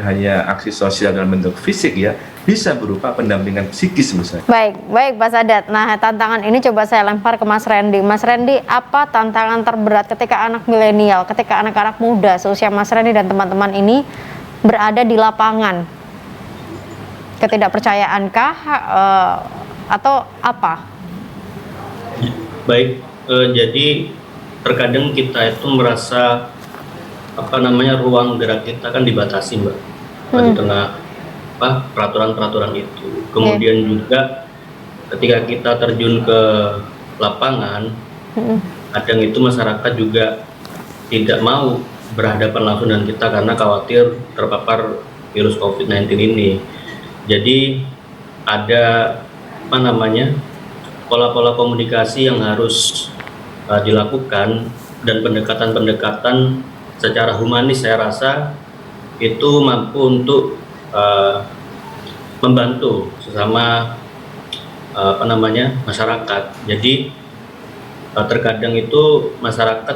hanya aksi sosial dalam bentuk fisik ya, bisa berupa pendampingan psikis misalnya. Baik Pak Sadat. Nah, tantangan ini coba saya lempar ke Mas Randy. Mas Randy, apa tantangan terberat ketika anak milenial, ketika anak-anak muda seusia Mas Randy dan teman-teman ini berada di lapangan? Ketidakpercayaankah atau apa? Baik, jadi terkadang kita itu merasa ruang gerak kita kan dibatasi, Mbak, di tengah peraturan-peraturan itu. Kemudian juga ketika kita terjun ke lapangan, kadang itu masyarakat juga tidak mau berhadapan langsung dengan kita karena khawatir terpapar virus COVID-19 ini. Jadi ada pola-pola komunikasi yang harus dilakukan dan pendekatan-pendekatan secara humanis saya rasa itu mampu untuk membantu sesama masyarakat. Jadi terkadang itu masyarakat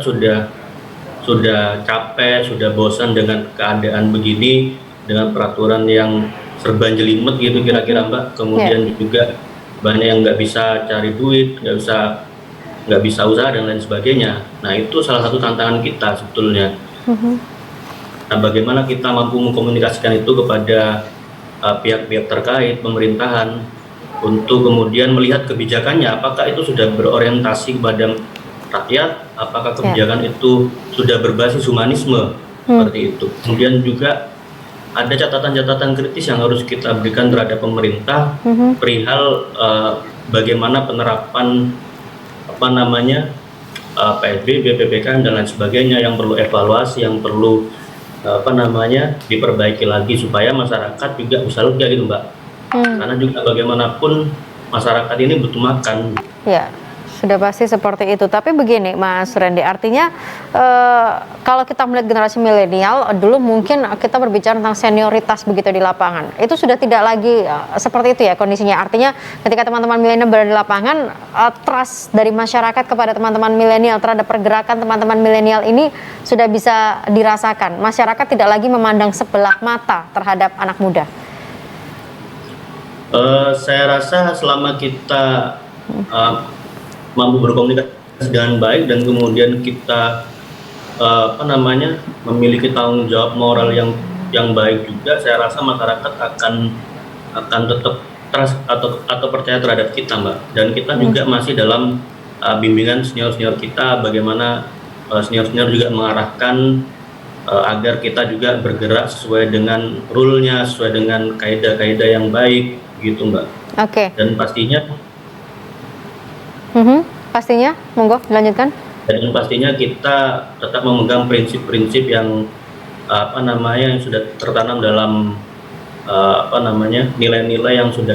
sudah capek, sudah bosan dengan keadaan begini, dengan peraturan yang serba jelimet gitu kira-kira Mbak. Kemudian juga banyak yang nggak bisa cari duit, nggak bisa usaha dan lain sebagainya. Nah itu salah satu tantangan kita sebetulnya. Nah, bagaimana kita mampu mengkomunikasikan itu kepada pihak-pihak terkait pemerintahan untuk kemudian melihat kebijakannya, apakah itu sudah berorientasi kepada rakyat, apakah kebijakan itu sudah berbasis humanisme seperti itu. Kemudian juga ada catatan-catatan kritis yang harus kita berikan terhadap pemerintah perihal bagaimana penerapan PSBB, PPKM dan lain sebagainya yang perlu evaluasi, yang perlu diperbaiki lagi supaya masyarakat juga bisa lega gitu Mbak. Karena juga bagaimanapun masyarakat ini butuh makan. Ya, sudah pasti seperti itu. Tapi begini Mas Randy, artinya kalau kita melihat generasi milenial, dulu mungkin kita berbicara tentang senioritas begitu di lapangan. Itu sudah tidak lagi seperti itu ya kondisinya. Artinya ketika teman-teman milenial berada di lapangan, trust dari masyarakat kepada teman-teman milenial terhadap pergerakan teman-teman milenial ini sudah bisa dirasakan. Masyarakat tidak lagi memandang sebelah mata terhadap anak muda. Saya rasa selama kita mampu berkomunikasi dengan baik dan kemudian kita memiliki tanggung jawab moral yang baik juga, saya rasa masyarakat akan tetap trust atau percaya terhadap kita Mbak. Dan kita juga masih dalam bimbingan senior-senior kita, bagaimana senior-senior juga mengarahkan agar kita juga bergerak sesuai dengan rule-nya, sesuai dengan kaidah-kaidah yang baik gitu Mbak. Oke. Dan pastinya Pastinya, monggo dilanjutkan. dan pastinya kita tetap memegang prinsip-prinsip yang yang sudah tertanam dalam nilai-nilai yang sudah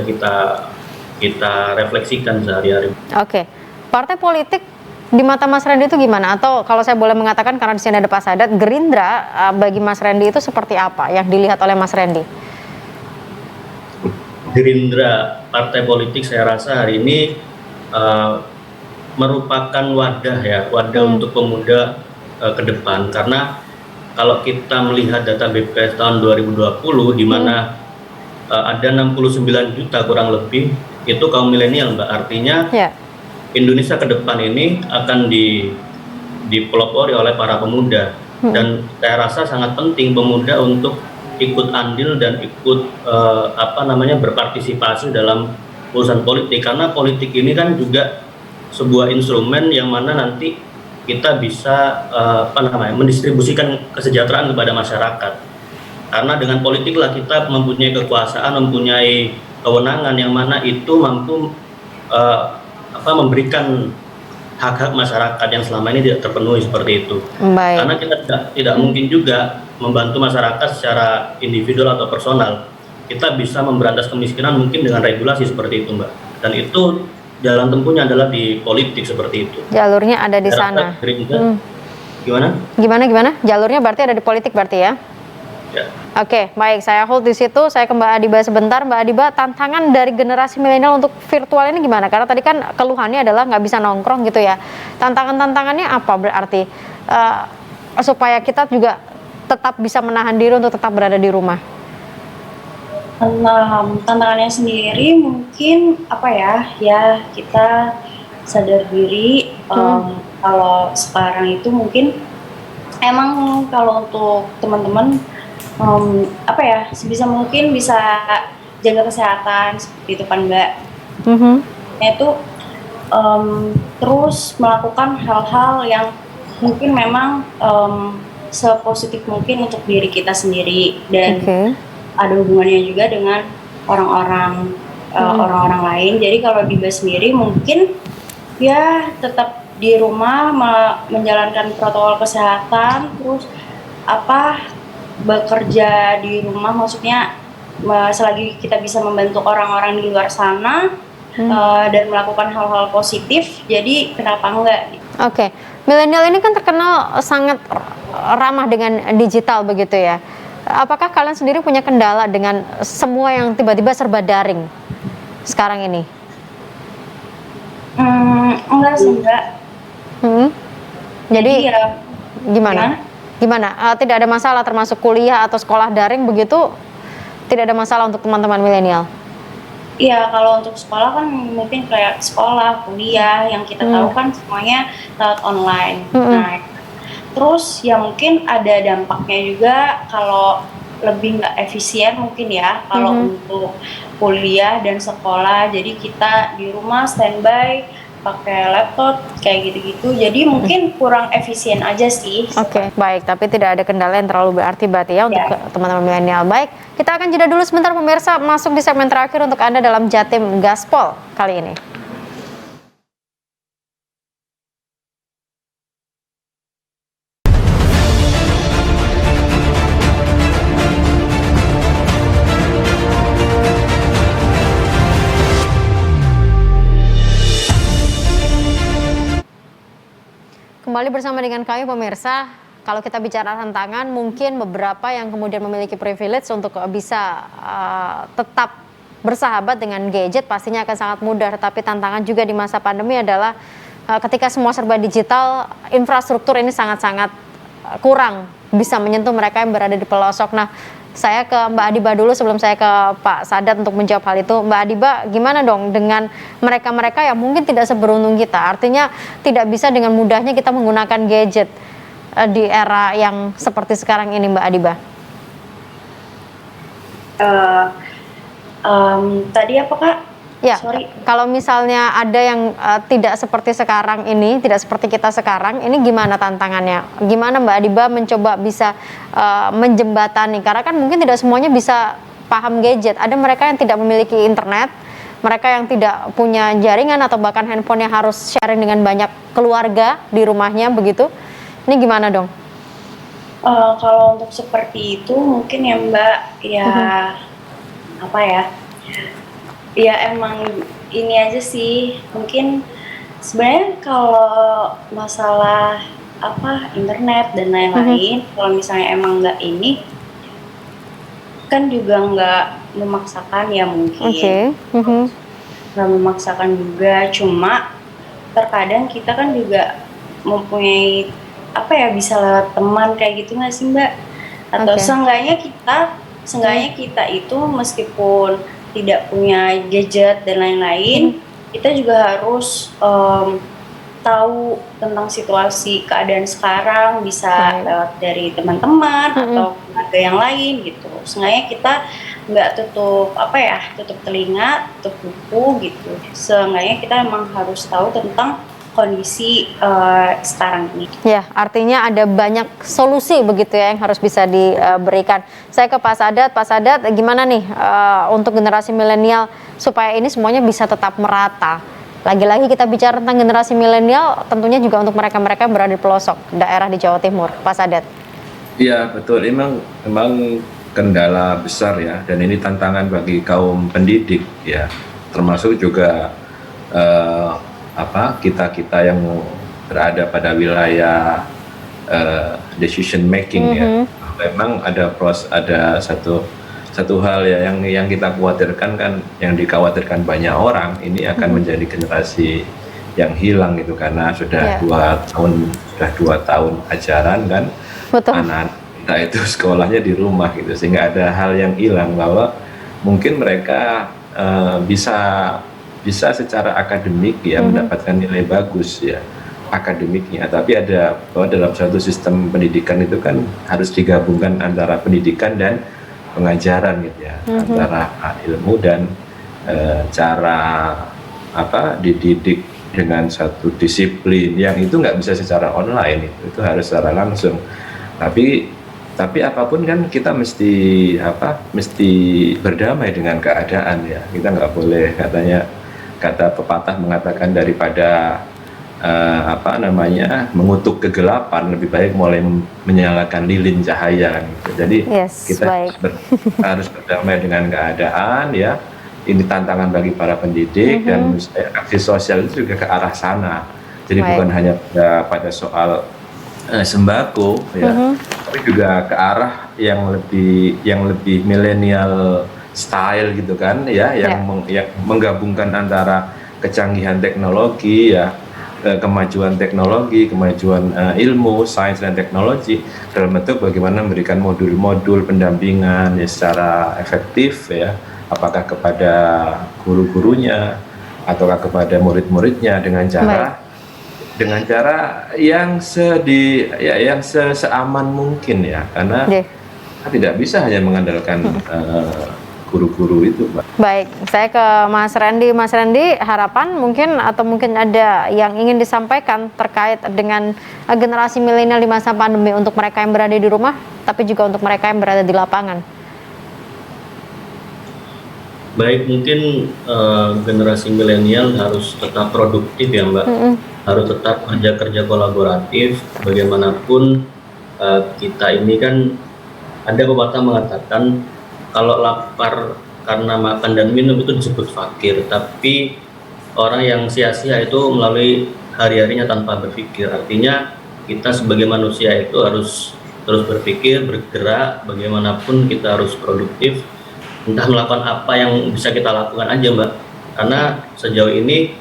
kita refleksikan sehari-hari. Oke. Partai politik di mata Mas Randy itu gimana? Atau kalau saya boleh mengatakan karena di sini ada Pak Sadat, Gerindra bagi Mas Randy itu seperti apa yang dilihat oleh Mas Randy? Gerindra, partai politik saya rasa hari ini merupakan wadah untuk pemuda ke depan, karena kalau kita melihat data BPS tahun 2020 di mana ada 69 juta kurang lebih itu kaum milenial Mbak, artinya Indonesia ke depan ini akan dipelopori oleh para pemuda, dan saya rasa sangat penting pemuda untuk ikut andil dan ikut berpartisipasi dalam urusan politik, karena politik ini kan juga sebuah instrumen yang mana nanti kita bisa mendistribusikan kesejahteraan kepada masyarakat, karena dengan politiklah kita mempunyai kekuasaan, mempunyai kewenangan yang mana itu mampu memberikan hak-hak masyarakat yang selama ini tidak terpenuhi seperti itu. Baik. Karena kita tidak mungkin juga membantu masyarakat secara individual atau personal. Kita bisa memberantas kemiskinan mungkin dengan regulasi seperti itu Mbak, dan itu jalan tempuhnya adalah di politik seperti itu. Jalurnya ada di sana. Gimana? Jalurnya berarti ada di politik berarti ya? Ya. Oke, baik. Saya hold di situ. Saya ke Mbak Adiba sebentar. Mbak Adiba, tantangan dari generasi milenial untuk virtual ini gimana? Karena tadi kan keluhannya adalah nggak bisa nongkrong gitu ya. Tantangannya apa berarti? Supaya kita juga tetap bisa menahan diri untuk tetap berada di rumah. Tantangannya sendiri mungkin ya kita sadar diri kalau sekarang itu mungkin emang kalau untuk teman-teman sebisa mungkin bisa jaga kesehatan seperti itu kan Mbak. Itu terus melakukan hal-hal yang mungkin memang sepositif mungkin untuk diri kita sendiri, dan ada hubungannya juga dengan orang-orang lain. Jadi kalau Diba sendiri mungkin ya tetap di rumah menjalankan protokol kesehatan, terus bekerja di rumah, maksudnya selagi kita bisa membantu orang-orang di luar sana dan melakukan hal-hal positif, jadi kenapa enggak? Oke. Milenial ini kan terkenal sangat ramah dengan digital begitu ya. Apakah kalian sendiri punya kendala dengan semua yang tiba-tiba serba daring sekarang ini? Enggak sih Mbak. Jadi ya, gimana? Tidak ada masalah termasuk kuliah atau sekolah daring begitu? Tidak ada masalah untuk teman-teman milenial? Iya, kalau untuk sekolah kan mungkin kayak sekolah, kuliah yang kita tahu kan semuanya lewat online. Nah, terus ya mungkin ada dampaknya juga kalau lebih nggak efisien mungkin ya kalau untuk kuliah dan sekolah. Jadi kita di rumah standby pakai laptop kayak gitu-gitu, jadi mungkin kurang efisien aja sih. Oke, baik, tapi tidak ada kendala yang terlalu berarti ya untuk teman-teman milenial. Baik, kita akan jeda dulu sebentar pemirsa, masuk di segmen terakhir untuk Anda dalam Jatim Gaspol kali ini. Kembali bersama dengan kami pemirsa. Kalau kita bicara tantangan, mungkin beberapa yang kemudian memiliki privilege untuk bisa tetap bersahabat dengan gadget pastinya akan sangat mudah. Tetapi tantangan juga di masa pandemi adalah ketika semua serba digital, infrastruktur ini sangat-sangat kurang bisa menyentuh mereka yang berada di pelosok. Nah, saya ke Mbak Adiba dulu sebelum saya ke Pak Sadat untuk menjawab hal itu. Mbak Adiba, gimana dong dengan mereka-mereka yang mungkin tidak seberuntung kita? Artinya tidak bisa dengan mudahnya kita menggunakan gadget di era yang seperti sekarang ini, Mbak Adiba. Tadi apa Kak? Ya, Sorry. kalau misalnya ada yang tidak seperti sekarang ini, tidak seperti kita sekarang, ini gimana tantangannya? Gimana Mbak Adiba mencoba bisa menjembatani? Karena kan mungkin tidak semuanya bisa paham gadget. Ada mereka yang tidak memiliki internet, mereka yang tidak punya jaringan atau bahkan handphone yang harus sharing dengan banyak keluarga di rumahnya begitu. Ini gimana dong? Kalau untuk seperti itu mungkin ya Mbak, ya apa ya? Ya emang ini aja sih, mungkin sebenarnya kalau masalah apa internet dan lain-lain, kalau misalnya emang nggak ini, kan juga nggak memaksakan ya mungkin, nggak memaksakan juga, cuma terkadang kita kan juga mempunyai apa ya, bisa lewat teman kayak gitu nggak sih Mbak? Atau seenggaknya kita itu meskipun tidak punya gadget dan lain-lain, kita juga harus tahu tentang situasi keadaan sekarang, bisa lewat dari teman-teman atau keluarga yang lain gitu. Seenggaknya kita nggak tutup telinga, tutup buku gitu. Seenggaknya kita emang harus tahu tentang kondisi sekarang ini. Ya, artinya ada banyak solusi begitu ya yang harus bisa diberikan. Saya ke Pak Sadat, gimana nih untuk generasi milenial supaya ini semuanya bisa tetap merata? Lagi-lagi kita bicara tentang generasi milenial, tentunya juga untuk mereka-mereka yang berada di pelosok daerah di Jawa Timur. Pak Sadat. Iya betul, memang kendala besar ya, dan ini tantangan bagi kaum pendidik ya, termasuk juga kita yang berada pada wilayah decision making ya. Memang ada satu hal ya yang kita khawatirkan, kan yang dikhawatirkan banyak orang ini akan menjadi generasi yang hilang gitu, karena sudah 2 tahun ajaran kan. Betul. Anak kita itu sekolahnya di rumah gitu, sehingga ada hal yang hilang, bahwa mungkin mereka bisa secara akademik ya mendapatkan nilai bagus ya akademiknya, tapi bahwa dalam suatu sistem pendidikan itu kan harus digabungkan antara pendidikan dan pengajaran gitu ya, antara ilmu dan cara dididik dengan satu disiplin yang itu nggak bisa secara online, itu harus secara langsung. Tapi apapun kan kita mesti berdamai dengan keadaan ya. Kita nggak boleh, kata pepatah mengatakan daripada mengutuk kegelapan, lebih baik mulai menyalakan lilin cahaya gitu. Jadi kita harus berdamai dengan keadaan ya. Ini tantangan bagi para pendidik, dan aksi sosial itu juga ke arah sana. Jadi bukan hanya pada soal sembako ya, tapi juga ke arah yang lebih milenial style gitu kan ya, yang menggabungkan antara kecanggihan teknologi ya, kemajuan teknologi, kemajuan ilmu, sains dan teknologi dalam bentuk bagaimana memberikan modul-modul pendampingan ya secara efektif ya, apakah kepada guru-gurunya ataukah kepada murid-muridnya dengan cara yang seaman mungkin ya, karena kita tidak bisa hanya mengandalkan guru-guru itu, Mbak. Baik, saya ke Mas Randy. Mas Randy, harapan mungkin ada yang ingin disampaikan terkait dengan generasi milenial di masa pandemi, untuk mereka yang berada di rumah, tapi juga untuk mereka yang berada di lapangan. Baik, mungkin generasi milenial harus tetap produktif ya Mbak, harus tetap kerja kolaboratif. Bagaimanapun kita ini kan, ada pepatah mengatakan kalau lapar karena makan dan minum itu disebut fakir, tapi orang yang sia-sia itu melalui hari-harinya tanpa berpikir. Artinya kita sebagai manusia itu harus terus berpikir, bergerak, bagaimanapun kita harus produktif, entah melakukan apa yang bisa kita lakukan aja Mbak, karena sejauh ini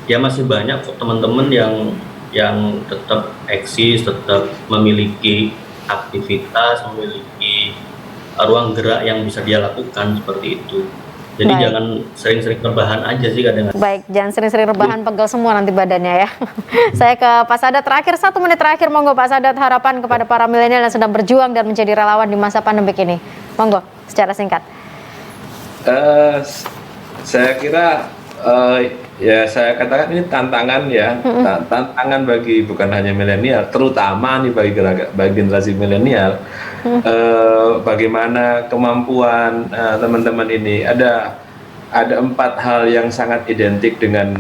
ya masih banyak teman-teman yang tetap eksis, tetap memiliki aktivitas, memiliki ruang gerak yang bisa dia lakukan seperti itu. Jadi jangan sering-sering rebahan aja sih kadang. Baik, jangan sering-sering rebahan, pegel semua nanti badannya ya. Saya ke Pak Sadat terakhir, 1 menit terakhir, monggo Pak Sadat, harapan kepada para milenial yang sedang berjuang dan menjadi relawan di masa pandemik ini. Monggo, secara singkat. Saya kira ya saya katakan ini tantangan ya, tantangan bagi bukan hanya milenial, terutama nih bagi generasi milenial. Bagaimana kemampuan teman-teman ini ada 4 hal yang sangat identik dengan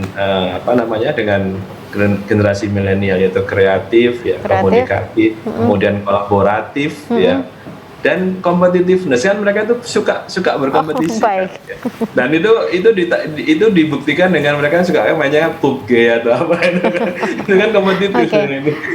dengan generasi milenial, yaitu kreatif, ya, komunikatif, kemudian kolaboratif, ya, dan competitiveness. Kan mereka itu suka berkompetisi. Baik. Kan, ya. Dan itu dibuktikan dengan mereka suka mainnya PUBG atau apa itu kan kompetitif.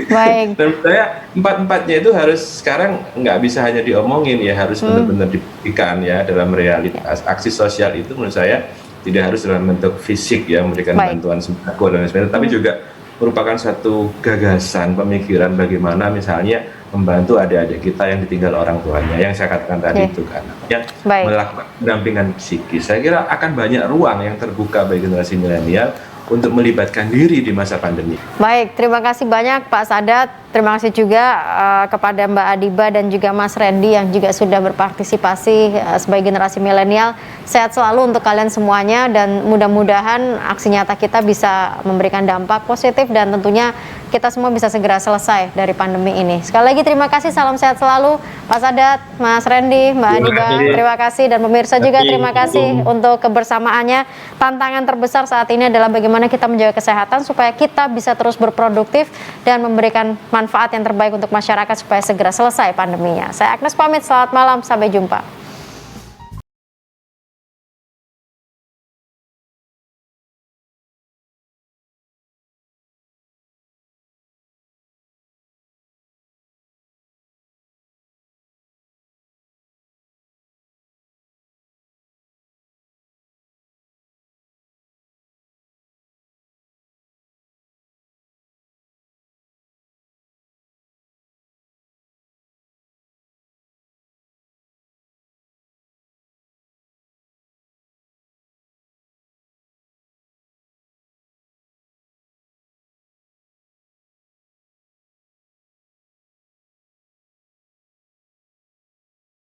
Baik. Dan saya 4-4-nya itu harus sekarang nggak bisa hanya diomongin ya, harus benar-benar dibuktikan ya dalam realitas. Aksi sosial itu menurut saya tidak harus dalam bentuk fisik ya, memberikan bantuan sembako dan sebagainya, tapi juga merupakan satu gagasan pemikiran bagaimana misalnya membantu adik-adik kita yang ditinggal orang tuanya, yang saya katakan tadi itu kan, yang melakukan pendampingan psikis. Saya kira akan banyak ruang yang terbuka bagi generasi milenial untuk melibatkan diri di masa pandemi. Baik, terima kasih banyak Pak Sadat. Terima kasih juga kepada Mbak Adiba dan juga Mas Randy yang juga sudah berpartisipasi sebagai generasi milenial. Sehat selalu untuk kalian semuanya dan mudah-mudahan aksi nyata kita bisa memberikan dampak positif dan tentunya kita semua bisa segera selesai dari pandemi ini. Sekali lagi terima kasih, salam sehat selalu Pak Sadat, Mas Randy, Mbak Adiba. Terima kasih dan pemirsa juga terima kasih untuk kebersamaannya. Tantangan terbesar saat ini adalah bagaimana kita menjaga kesehatan supaya kita bisa terus berproduktif dan memberikan manfaat yang terbaik untuk masyarakat supaya segera selesai pandeminya. Saya Agnes pamit, selamat malam, sampai jumpa.